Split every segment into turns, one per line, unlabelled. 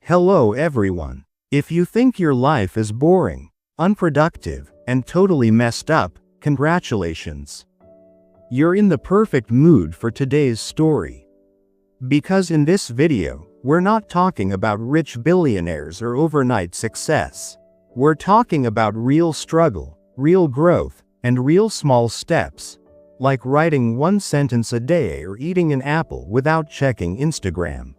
Hello everyone. If you think your life is boring, unproductive, and totally messed up, congratulations. You're in the perfect mood for today's story. Because in this video, we're not talking about rich billionaires or overnight success. We're talking about real struggle, real growth, and real small steps, like writing one sentence a day or eating an apple without checking Instagram.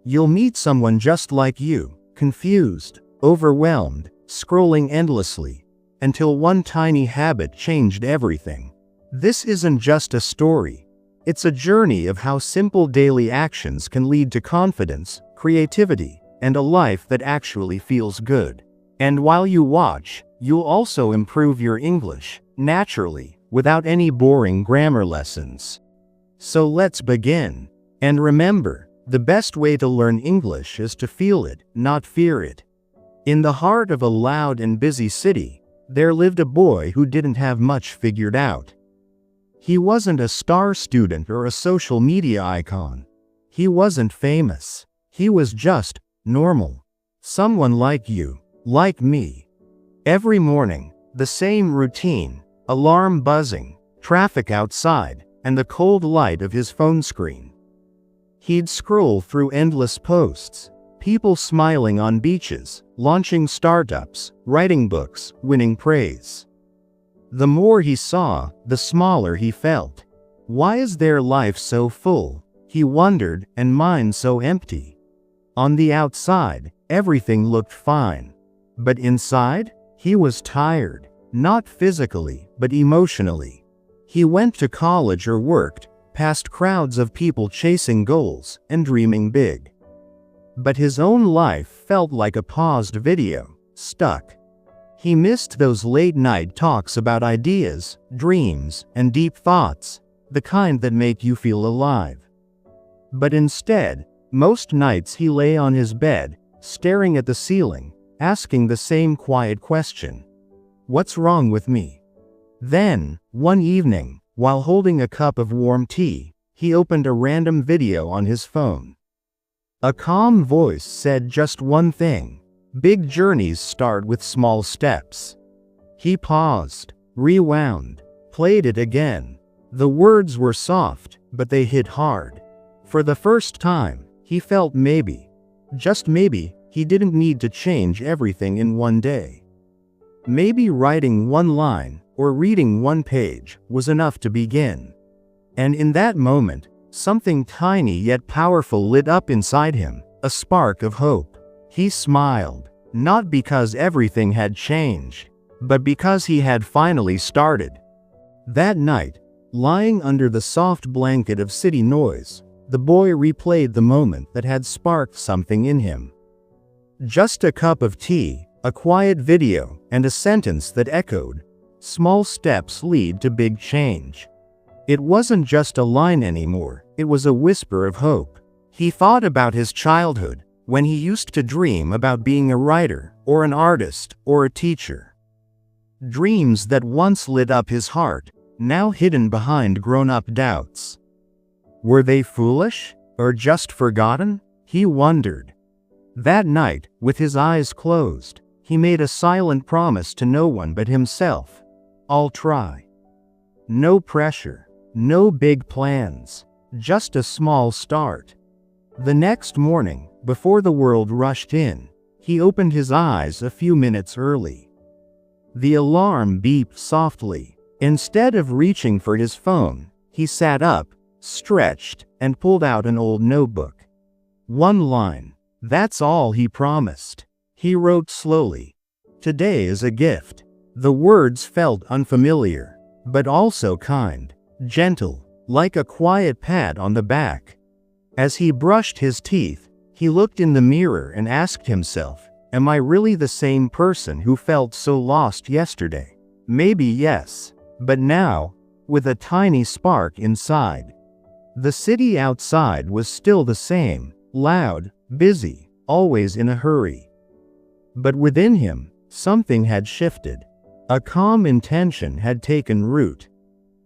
You'll meet someone just like you, confused, overwhelmed, scrolling endlessly, until one tiny habit changed everything. This isn't just a story. It's a journey of how simple daily actions can lead to confidence, creativity, and a life that actually feels good. And while you watch, you'll also improve your English, naturally, without any boring grammar lessons. So let's begin. And remember, the best way to learn English is to feel it, not fear it. In the heart of a loud and busy city, there lived a boy who didn't have much figured out. He wasn't a star student or a social media icon. He wasn't famous. He was just normal. Someone like you, like me. Every morning, the same routine, alarm buzzing, traffic outside, and the cold light of his phone screen. He'd scroll through endless posts, people smiling on beaches, launching startups, writing books, winning praise. The more he saw, the smaller he felt. Why is their life so full, he wondered, and mine so empty? On the outside, everything looked fine. But inside, he was tired, not physically, but emotionally. He went to college or worked, past crowds of people chasing goals and dreaming big. But his own life felt like a paused video, stuck. He missed those late-night talks about ideas, dreams, and deep thoughts, the kind that make you feel alive. But instead, most nights he lay on his bed, staring at the ceiling, asking the same quiet question. What's wrong with me? Then, one evening, while holding a cup of warm tea, he opened a random video on his phone. A calm voice said just one thing. Big journeys start with small steps. He paused, rewound, played it again. The words were soft, but they hit hard. For the first time, he felt maybe, just maybe, he didn't need to change everything in one day. Maybe writing one line, or reading one page, was enough to begin. And in that moment, something tiny yet powerful lit up inside him, a spark of hope. He smiled, not because everything had changed, but because he had finally started. That night, lying under the soft blanket of city noise, the boy replayed the moment that had sparked something in him. Just a cup of tea, a quiet video, and a sentence that echoed, "Small steps lead to big change." It wasn't just a line anymore, it was a whisper of hope. He thought about his childhood, when he used to dream about being a writer, or an artist, or a teacher. Dreams that once lit up his heart, now hidden behind grown-up doubts. Were they foolish, or just forgotten? He wondered. That night, with his eyes closed, he made a silent promise to no one but himself. I'll try. No pressure, no big plans, just a small start. The next morning, before the world rushed in, he opened his eyes a few minutes early. The alarm beeped softly. Instead of reaching for his phone, he sat up, stretched, and pulled out an old notebook. One line. That's all he promised. He wrote slowly. Today is a gift. The words felt unfamiliar, but also kind, gentle, like a quiet pat on the back. As he brushed his teeth, he looked in the mirror and asked himself, am I really the same person who felt so lost yesterday? Maybe yes, but now, with a tiny spark inside. The city outside was still the same, loud, busy, always in a hurry. But within him, something had shifted. A calm intention had taken root.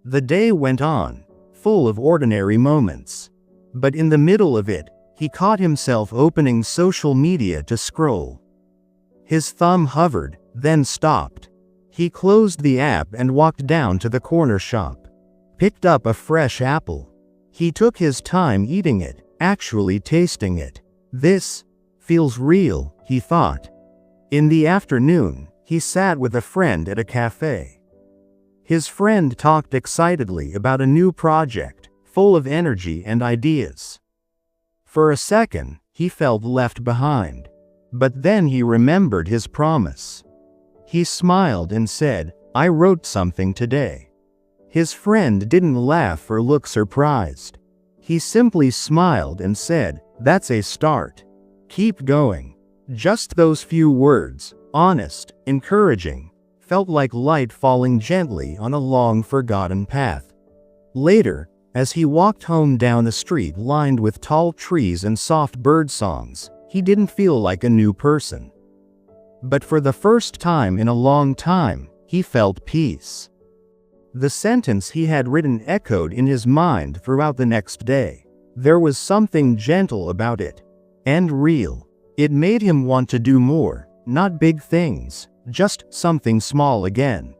The day went on, full of ordinary moments. But in the middle of it, he caught himself opening social media to scroll. His thumb hovered, then stopped. He closed the app and walked down to the corner shop. Picked up a fresh apple. He took his time eating it, actually tasting it. This feels real, he thought. In the afternoon, he sat with a friend at a cafe. His friend talked excitedly about a new project, full of energy and ideas. For a second, he felt left behind. But then he remembered his promise. He smiled and said, "I wrote something today." His friend didn't laugh or look surprised. He simply smiled and said, "That's a start. Keep going." Just those few words, honest, encouraging, felt like light falling gently on a long-forgotten path. Later, as he walked home down a street lined with tall trees and soft bird songs, he didn't feel like a new person. But for the first time in a long time, he felt peace. The sentence he had written echoed in his mind throughout the next day. There was something gentle about it. And real. It made him want to do more, not big things, just something small again.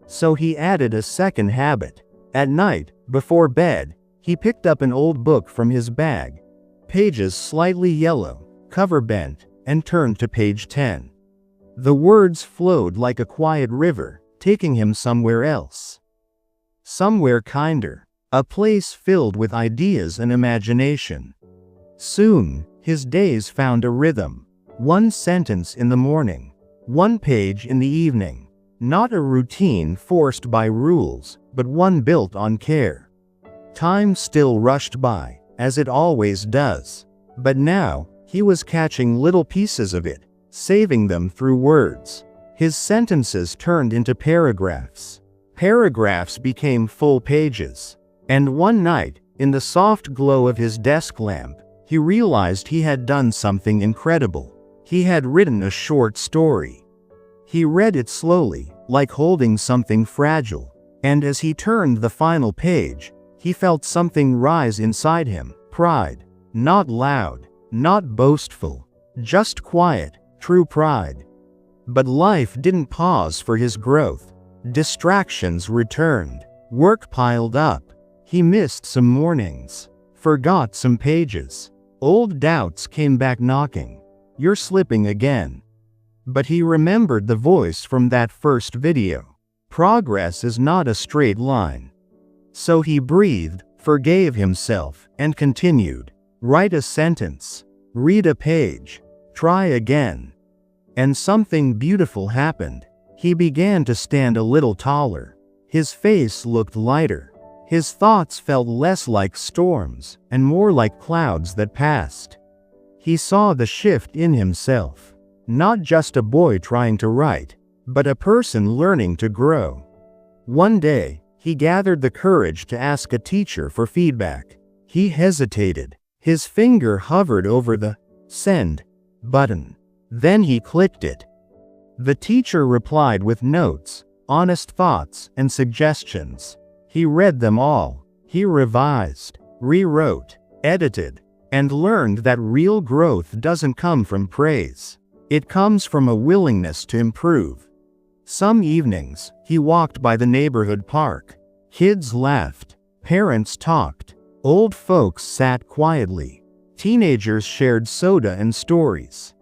So he added a second habit. At night, before bed, he picked up an old book from his bag. Pages slightly yellow, cover bent, and turned to page 10. The words flowed like a quiet river, taking him somewhere else. Somewhere kinder. A place filled with ideas and imagination. Soon, his days found a rhythm. One sentence in the morning. One page in the evening. Not a routine forced by rules, but one built on care. Time still rushed by, as it always does. But now, he was catching little pieces of it, saving them through words. His sentences turned into paragraphs. Paragraphs became full pages. And one night, in the soft glow of his desk lamp, he realized he had done something incredible. He had written a short story. He read it slowly, like holding something fragile. And as he turned the final page, he felt something rise inside him. Pride. Not loud, not boastful, just quiet, true pride. But life didn't pause for his growth. Distractions returned. Work piled up. He missed some mornings. Forgot some pages. Old doubts came back knocking. "You're slipping again." But he remembered the voice from that first video. Progress is not a straight line. So he breathed, forgave himself, and continued. Write a sentence. Read a page. Try again. And something beautiful happened. He began to stand a little taller. His face looked lighter. His thoughts felt less like storms, and more like clouds that passed. He saw the shift in himself. Not just a boy trying to write, but a person learning to grow. One day, he gathered the courage to ask a teacher for feedback. He hesitated. His finger hovered over the send button. Then he clicked it. The teacher replied with notes, honest thoughts, and suggestions. He read them all. He revised, rewrote, edited, and learned that real growth doesn't come from praise. It comes from a willingness to improve. Some evenings, he walked by the neighborhood park. Kids laughed. Parents talked. Old folks sat quietly. Teenagers shared soda and stories.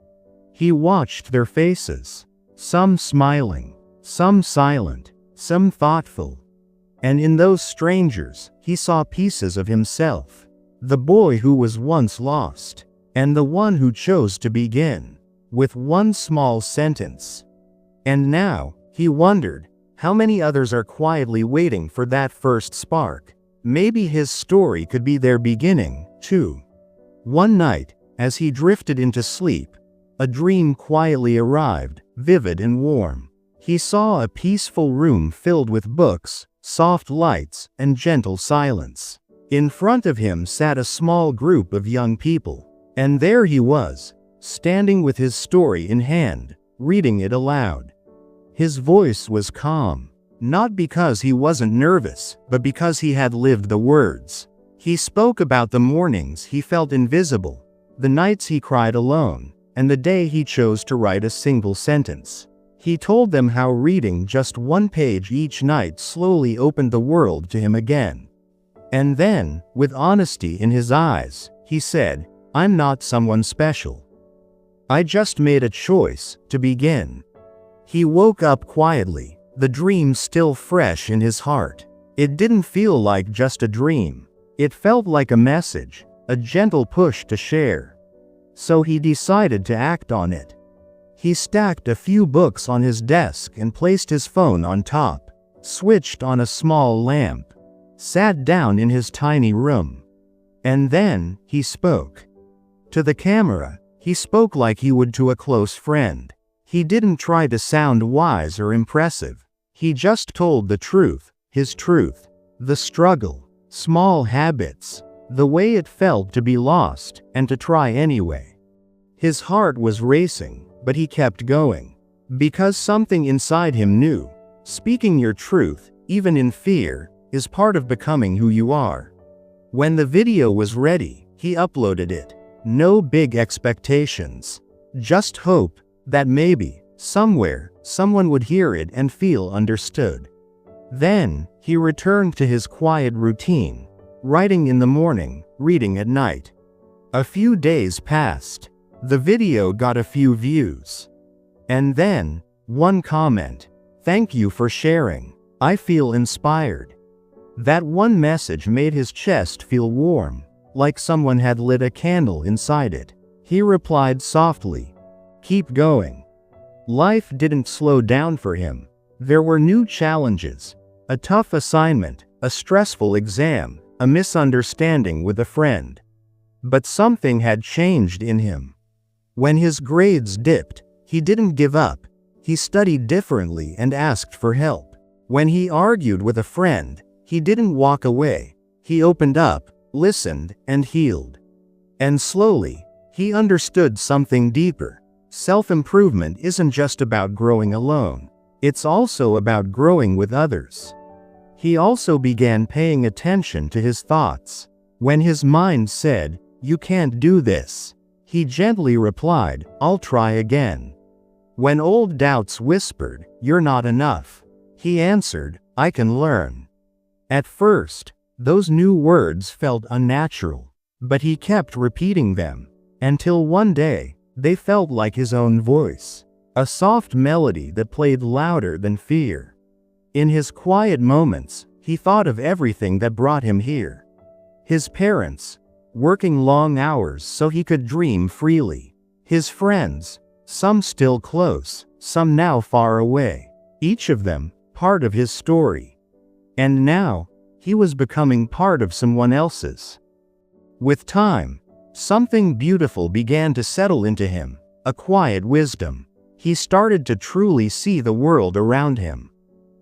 He watched their faces. Some smiling, some silent, some thoughtful. And in those strangers, he saw pieces of himself. The boy who was once lost, and the one who chose to begin, with one small sentence. And now, he wondered, how many others are quietly waiting for that first spark? Maybe his story could be their beginning, too. One night, as he drifted into sleep, a dream quietly arrived, vivid and warm. He saw a peaceful room filled with books, soft lights, and gentle silence. In front of him sat a small group of young people. And there he was, standing with his story in hand, reading it aloud. His voice was calm, not because he wasn't nervous, but because he had lived the words. He spoke about the mornings he felt invisible, the nights he cried alone, and the day he chose to write a single sentence. He told them how reading just one page each night slowly opened the world to him again. And then, with honesty in his eyes, he said, "I'm not someone special. I just made a choice to begin." He woke up quietly, the dream still fresh in his heart. It didn't feel like just a dream. It felt like a message, a gentle push to share. So he decided to act on it. He stacked a few books on his desk and placed his phone on top, switched on a small lamp, sat down in his tiny room. And then, he spoke. To the camera, he spoke like he would to a close friend. He didn't try to sound wise or impressive. He just told the truth, his truth. The struggle, small habits, the way it felt to be lost, and to try anyway. His heart was racing, but he kept going. Because something inside him knew, speaking your truth, even in fear, is part of becoming who you are. When the video was ready, he uploaded it. No big expectations. Just hope that maybe, somewhere, someone would hear it and feel understood. Then, he returned to his quiet routine, writing in the morning, reading at night. A few days passed. The video got a few views. And then, one comment, "Thank you for sharing. I feel inspired." That one message made his chest feel warm, like someone had lit a candle inside it. He replied softly, "Keep going." Life didn't slow down for him. There were new challenges, a tough assignment, a stressful exam, a misunderstanding with a friend. But something had changed in him. When his grades dipped, he didn't give up. He studied differently and asked for help. When he argued with a friend, he didn't walk away. He opened up, listened, and healed. And slowly, he understood something deeper. Self-improvement isn't just about growing alone. It's also about growing with others. He also began paying attention to his thoughts. When his mind said, "You can't do this," he gently replied, "I'll try again." When old doubts whispered, "You're not enough," he answered, "I can learn." At first, those new words felt unnatural, but he kept repeating them, until one day, they felt like his own voice, a soft melody that played louder than fear. In his quiet moments, he thought of everything that brought him here. His parents, working long hours so he could dream freely. His friends, some still close, some now far away. Each of them, part of his story. And now, he was becoming part of someone else's. With time, something beautiful began to settle into him, a quiet wisdom. He started to truly see the world around him.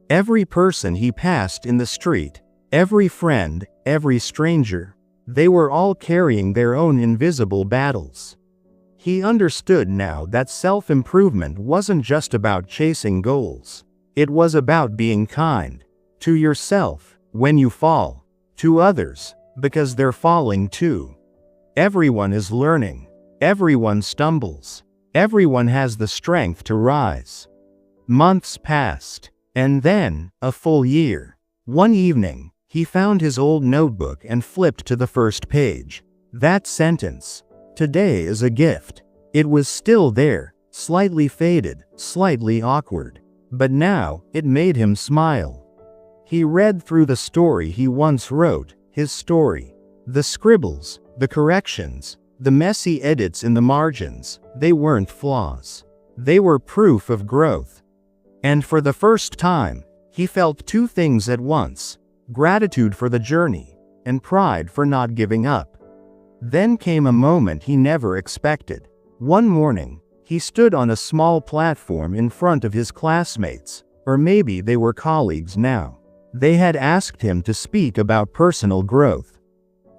Every person he passed in the street, every friend, every stranger, they were all carrying their own invisible battles. He understood now that self-improvement wasn't just about chasing goals. It was about being kind to yourself when you fall, to others because they're falling too. Everyone is learning. Everyone stumbles. Everyone has the strength to rise. Months passed, and then, a full year. One evening, he found his old notebook and flipped to the first page. That sentence, "Today is a gift." It was still there, slightly faded, slightly awkward. But now, it made him smile. He read through the story he once wrote, his story. The scribbles, the corrections, the messy edits in the margins, they weren't flaws. They were proof of growth. And for the first time, he felt two things at once: gratitude for the journey, and pride for not giving up. Then came a moment he never expected. One morning, he stood on a small platform in front of his classmates, or maybe they were colleagues now. They had asked him to speak about personal growth.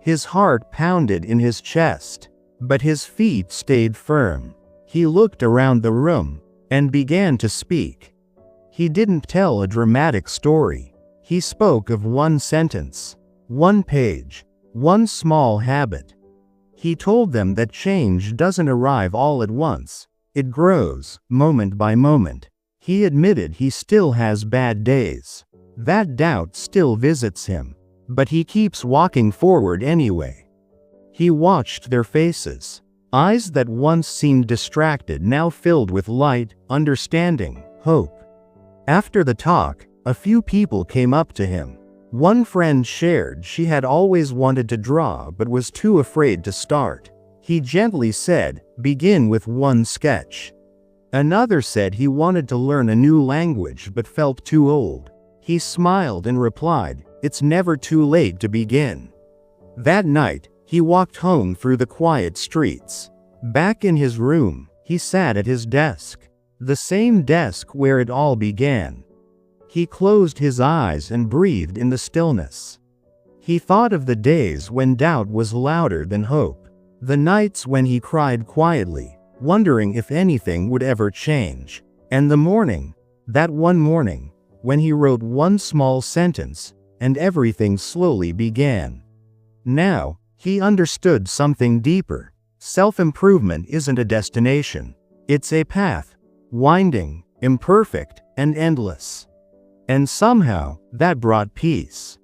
His heart pounded in his chest, but his feet stayed firm. He looked around the room, and began to speak. He didn't tell a dramatic story. He spoke of one sentence, one page, one small habit. He told them that change doesn't arrive all at once. It grows, moment by moment. He admitted he still has bad days. That doubt still visits him. But he keeps walking forward anyway. He watched their faces. Eyes that once seemed distracted now filled with light, understanding, hope. After the talk, a few people came up to him. One friend shared she had always wanted to draw but was too afraid to start. He gently said, "Begin with one sketch." Another said he wanted to learn a new language but felt too old. He smiled and replied, "It's never too late to begin." That night, he walked home through the quiet streets. Back in his room, he sat at his desk. The same desk where it all began. He closed his eyes and breathed in the stillness. He thought of the days when doubt was louder than hope. The nights when he cried quietly, wondering if anything would ever change. And the morning, that one morning, when he wrote one small sentence, and everything slowly began. Now, he understood something deeper. Self-improvement isn't a destination. It's a path, winding, imperfect, and endless. And somehow, that brought peace.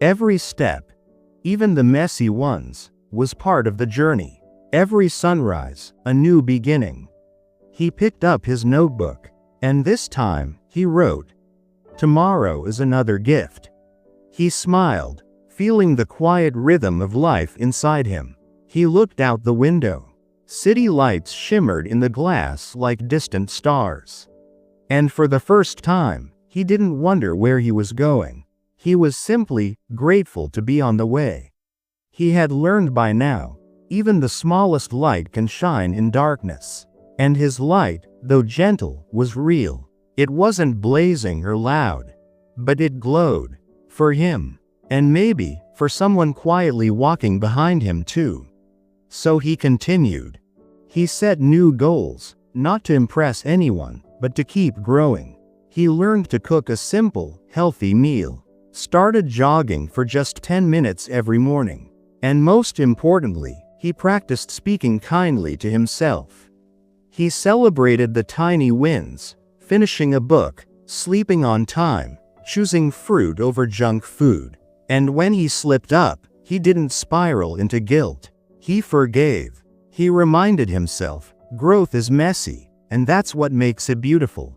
Every step, even the messy ones, was part of the journey. Every sunrise, a new beginning. He picked up his notebook, and this time, he wrote, "Tomorrow is another gift." He smiled, feeling the quiet rhythm of life inside him. He looked out the window. City lights shimmered in the glass like distant stars. And for the first time, he didn't wonder where he was going. He was simply grateful to be on the way. He had learned by now, even the smallest light can shine in darkness. And his light, though gentle, was real. It wasn't blazing or loud, but it glowed. For him, and maybe for someone quietly walking behind him too. So he continued. He set new goals, not to impress anyone, but to keep growing. He learned to cook a simple, healthy meal, started jogging for just 10 minutes every morning, and most importantly, he practiced speaking kindly to himself. He celebrated the tiny wins, finishing a book, sleeping on time, choosing fruit over junk food. And when he slipped up, he didn't spiral into guilt. He forgave. He reminded himself, growth is messy, and that's what makes it beautiful.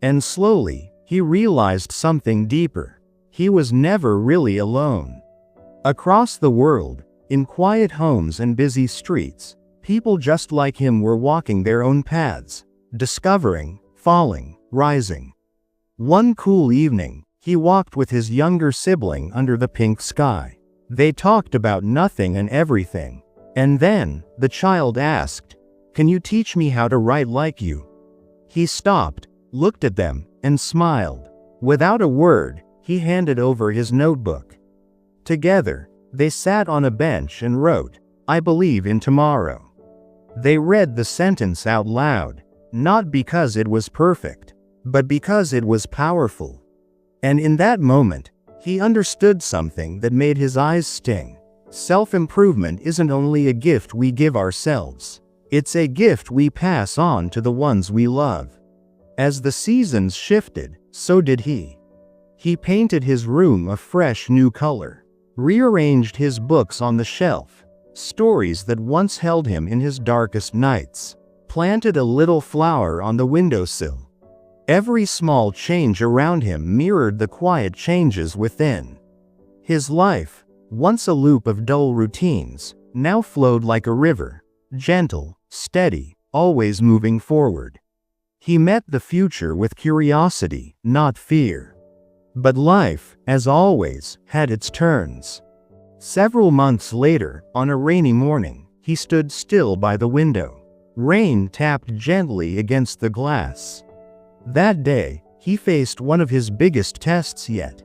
And slowly, he realized something deeper. He was never really alone. Across the world, in quiet homes and busy streets, people just like him were walking their own paths, discovering, falling, rising. One cool evening, he walked with his younger sibling under the pink sky. They talked about nothing and everything. And then, the child asked, "Can you teach me how to write like you?" He stopped, looked at them, and smiled. Without a word, he handed over his notebook. Together, they sat on a bench and wrote, "I believe in tomorrow." They read the sentence out loud, not because it was perfect, but because it was powerful. And in that moment, he understood something that made his eyes sting. Self-improvement isn't only a gift we give ourselves. It's a gift we pass on to the ones we love. As the seasons shifted, so did he. He painted his room a fresh new color, rearranged his books on the shelf, stories that once held him in his darkest nights, planted a little flower on the windowsill. Every small change around him mirrored the quiet changes within. His life, once a loop of dull routines, now flowed like a river, gentle, steady, always moving forward. He met the future with curiosity, not fear. But life, as always, had its turns. Several months later, on a rainy morning, he stood still by the window. Rain tapped gently against the glass. That day, he faced one of his biggest tests yet.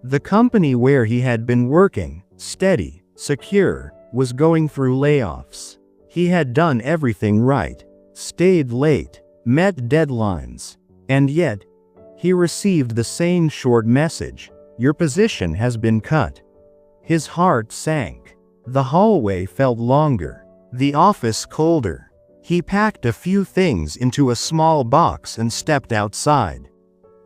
The company where he had been working, steady, secure, was going through layoffs. He had done everything right, stayed late, met deadlines, and yet, he received the same short message, "Your position has been cut." His heart sank. The hallway felt longer, the office colder. He packed a few things into a small box and stepped outside.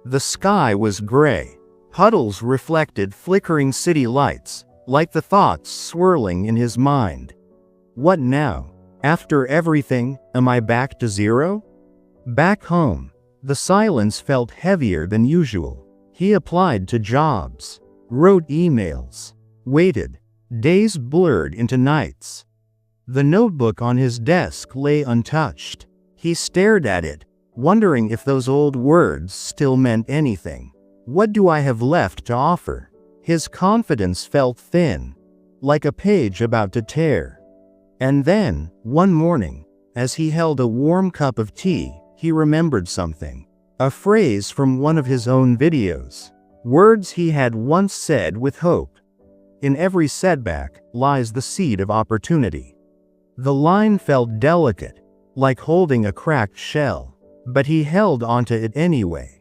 The sky was gray. Puddles reflected flickering city lights, like the thoughts swirling in his mind. What now? After everything, am I back to zero? Back home, the silence felt heavier than usual. He applied to jobs, wrote emails, waited. Days blurred into nights. The notebook on his desk lay untouched. He stared at it, wondering if those old words still meant anything. What do I have left to offer? His confidence felt thin, like a page about to tear. And then, one morning, as he held a warm cup of tea, he remembered something. A phrase from one of his own videos. Words he had once said with hope. In every setback lies the seed of opportunity. The line felt delicate, like holding a cracked shell, but he held onto it anyway.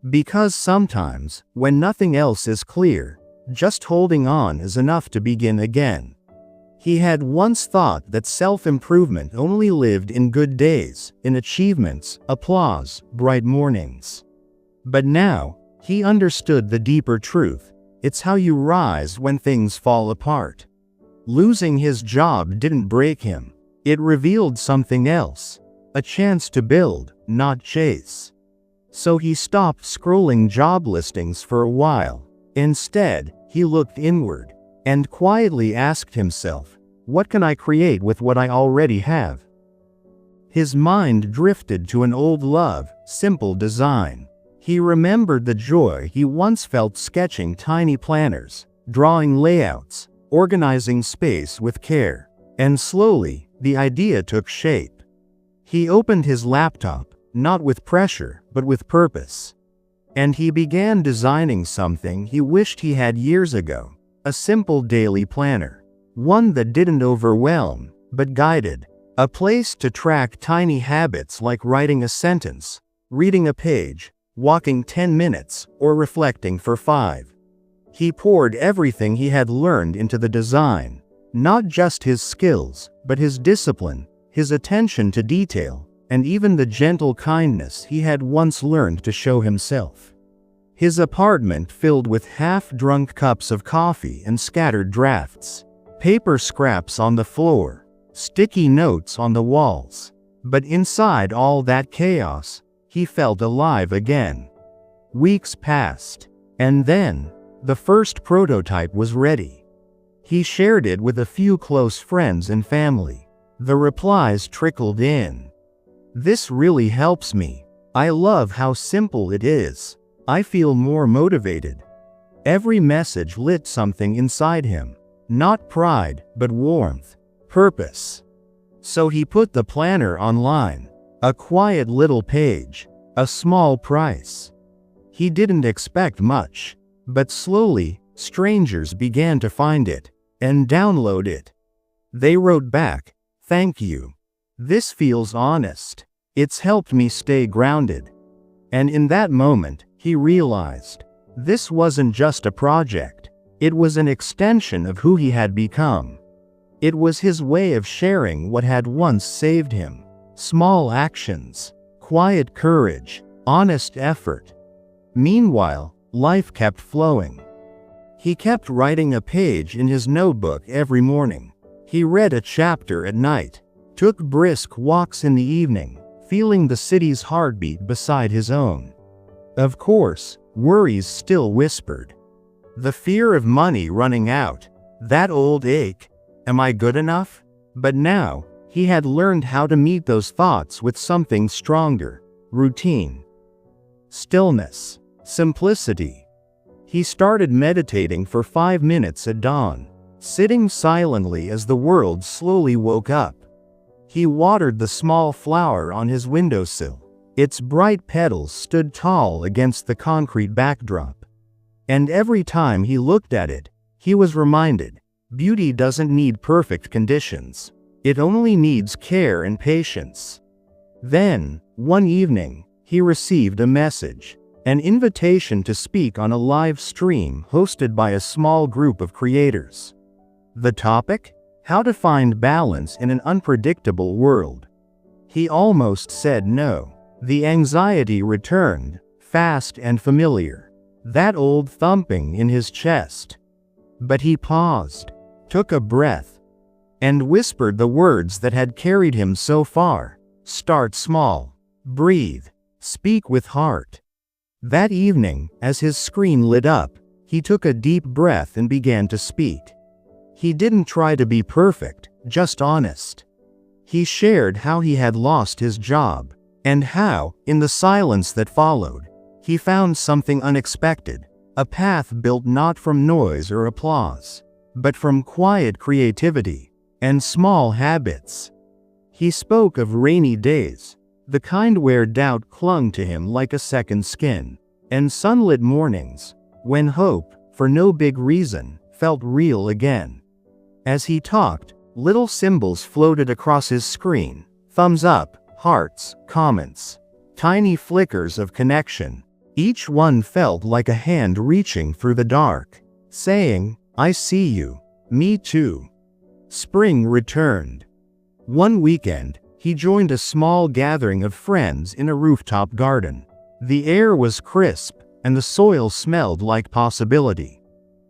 Because sometimes, when nothing else is clear, just holding on is enough to begin again. He had once thought that self-improvement only lived in good days, in achievements, applause, bright mornings. But now, he understood the deeper truth. It's how you rise when things fall apart. Losing his job didn't break him. It revealed something else. A chance to build, not chase. So he stopped scrolling job listings for a while. Instead, he looked inward and quietly asked himself, what can I create with what I already have? His mind drifted to an old love, simple design. He remembered the joy he once felt sketching tiny planners, drawing layouts, organizing space with care. And slowly, the idea took shape. He opened his laptop, not with pressure, but with purpose. And he began designing something he wished he had years ago. A simple daily planner. One that didn't overwhelm, but guided. A place to track tiny habits like writing a sentence, reading a page, walking 10 minutes, or reflecting for 5. He poured everything he had learned into the design, not just his skills, but his discipline, his attention to detail, and even the gentle kindness he had once learned to show himself. His apartment filled with half-drunk cups of coffee and scattered drafts, paper scraps on the floor, sticky notes on the walls. But inside all that chaos, he felt alive again. Weeks passed, and then, the first prototype was ready. He shared it with a few close friends and family. The replies trickled in. This really helps me. I love how simple it is. I feel more motivated. Every message lit something inside him. Not pride, but warmth, purpose. So he put the planner online. A quiet little page, a small price. He didn't expect much, but slowly, strangers began to find it and download it. They wrote back, "Thank you. This feels honest. It's helped me stay grounded." And in that moment, he realized, this wasn't just a project. It was an extension of who he had become. It was his way of sharing what had once saved him. Small actions, quiet courage, honest effort. Meanwhile, life kept flowing. He kept writing a page in his notebook every morning. He read a chapter at night, took brisk walks in the evening, feeling the city's heartbeat beside his own. Of course, worries still whispered. The fear of money running out, that old ache. Am I good enough? But now, he had learned how to meet those thoughts with something stronger. Routine. Stillness. Simplicity. He started meditating for 5 minutes at dawn, sitting silently as the world slowly woke up. He watered the small flower on his windowsill. Its bright petals stood tall against the concrete backdrop. And every time he looked at it, he was reminded, beauty doesn't need perfect conditions. It only needs care and patience. Then, one evening, he received a message, an invitation to speak on a live stream hosted by a small group of creators. The topic? How to find balance in an unpredictable world. He almost said no. The anxiety returned, fast and familiar. That old thumping in his chest. But he paused, took a breath, and whispered the words that had carried him so far. Start small. Breathe. Speak with heart. That evening, as his screen lit up, he took a deep breath and began to speak. He didn't try to be perfect, just honest. He shared how he had lost his job, and how, in the silence that followed, he found something unexpected, a path built not from noise or applause, but from quiet creativity and small habits. He spoke of rainy days, the kind where doubt clung to him like a second skin, and sunlit mornings, when hope, for no big reason, felt real again. As he talked, little symbols floated across his screen: thumbs up, hearts, comments, tiny flickers of connection. Each one felt like a hand reaching through the dark, saying, "I see you. Me too." Spring returned. One weekend, he joined a small gathering of friends in a rooftop garden. The air was crisp, and the soil smelled like possibility.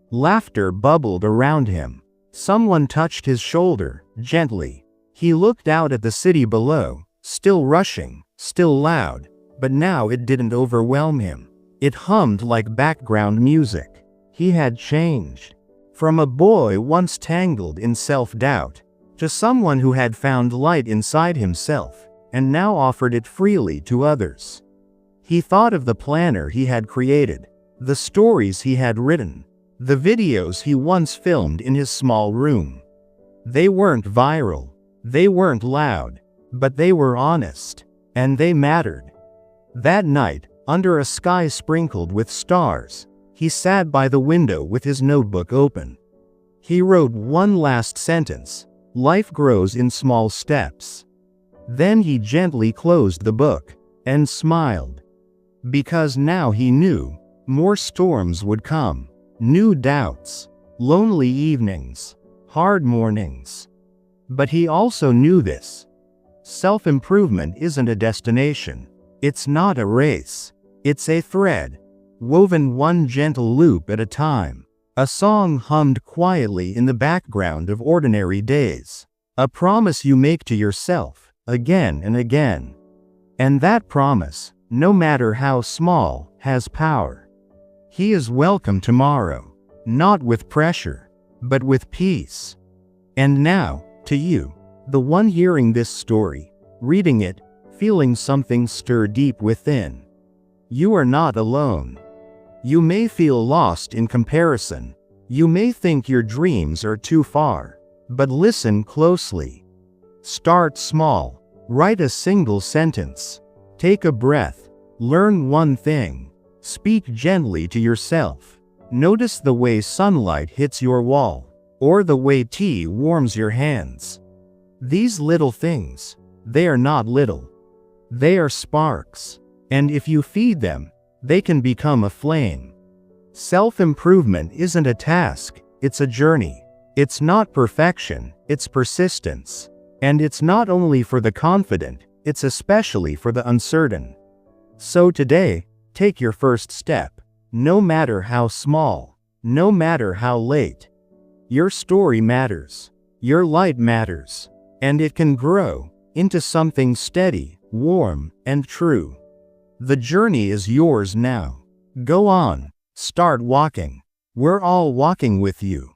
Laughter bubbled around him. Someone touched his shoulder, gently. He looked out at the city below, still rushing, still loud, but now it didn't overwhelm him. It hummed like background music. He had changed. From a boy once tangled in self-doubt, to someone who had found light inside himself, and now offered it freely to others. He thought of the planner he had created, the stories he had written, the videos he once filmed in his small room. They weren't viral, they weren't loud, but they were honest, and they mattered. That night, under a sky sprinkled with stars, he sat by the window with his notebook open. He wrote one last sentence: "Life grows in small steps." Then he gently closed the book, and smiled. Because now he knew, more storms would come. New doubts, lonely evenings, hard mornings. But he also knew this. Self-improvement isn't a destination. It's not a race. It's a thread, woven one gentle loop at a time. A song hummed quietly in the background of ordinary days. A promise you make to yourself, again and again. And that promise, no matter how small, has power. He is welcome tomorrow, not with pressure, but with peace. And now, to you, the one hearing this story, reading it, feeling something stir deep within. You are not alone. You may feel lost in comparison. You may think your dreams are too far. But listen closely. Start small. Write a single sentence. Take a breath. Learn one thing. Speak gently to yourself. Notice the way sunlight hits your wall, or the way tea warms your hands. These little things, they are not little. They are sparks, and if you feed them, they can become a flame. Self-improvement isn't a task, it's a journey. It's not perfection, it's persistence. And it's not only for the confident, it's especially for the uncertain. So today, take your first step, no matter how small, no matter how late. Your story matters, your light matters, and it can grow into something steady, warm, and true. The journey is yours now. Go on, start walking. We're all walking with you.